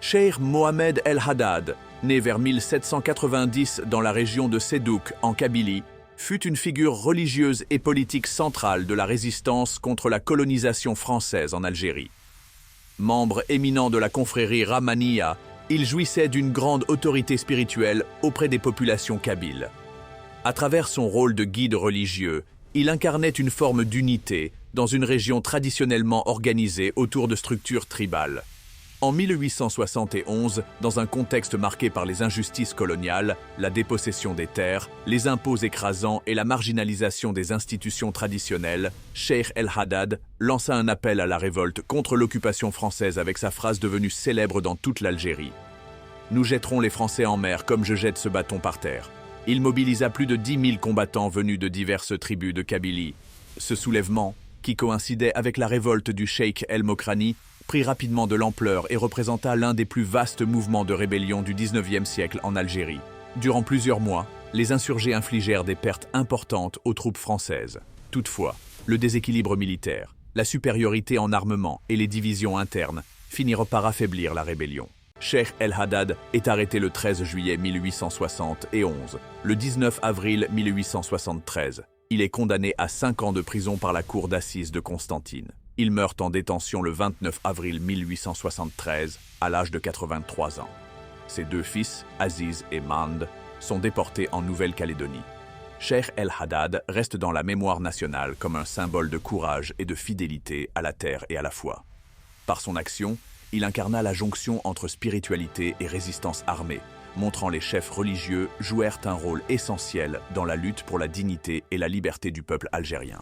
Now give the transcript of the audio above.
Cheikh Mohamed El Haddad, né vers 1790 dans la région de Sédouk, en Kabylie, fut une figure religieuse et politique centrale de la résistance contre la colonisation française en Algérie. Membre éminent de la confrérie Rahmaniya, il jouissait d'une grande autorité spirituelle auprès des populations kabyles. À travers son rôle de guide religieux, il incarnait une forme d'unité dans une région traditionnellement organisée autour de structures tribales. En 1871, dans un contexte marqué par les injustices coloniales, la dépossession des terres, les impôts écrasants et la marginalisation des institutions traditionnelles, Cheikh El Haddad lança un appel à la révolte contre l'occupation française avec sa phrase devenue célèbre dans toute l'Algérie. « Nous jetterons les Français en mer comme je jette ce bâton par terre ». Il mobilisa plus de 10 000 combattants venus de diverses tribus de Kabylie. Ce soulèvement, qui coïncidait avec la révolte du cheikh El Mokrani, prit rapidement de l'ampleur et représenta l'un des plus vastes mouvements de rébellion du XIXe siècle en Algérie. Durant plusieurs mois, les insurgés infligèrent des pertes importantes aux troupes françaises. Toutefois, le déséquilibre militaire, la supériorité en armement et les divisions internes finirent par affaiblir la rébellion. Cheikh El Haddad est arrêté le 13 juillet 1871. Le 19 avril 1873, il est condamné à 5 ans de prison par la cour d'assises de Constantine. Il meurt en détention le 29 avril 1873, à l'âge de 83 ans. Ses deux fils, Aziz et Mand, sont déportés en Nouvelle-Calédonie. Cheikh El Haddad reste dans la mémoire nationale comme un symbole de courage et de fidélité à la terre et à la foi. Par son action, il incarna la jonction entre spiritualité et résistance armée, montrant les chefs religieux jouèrent un rôle essentiel dans la lutte pour la dignité et la liberté du peuple algérien.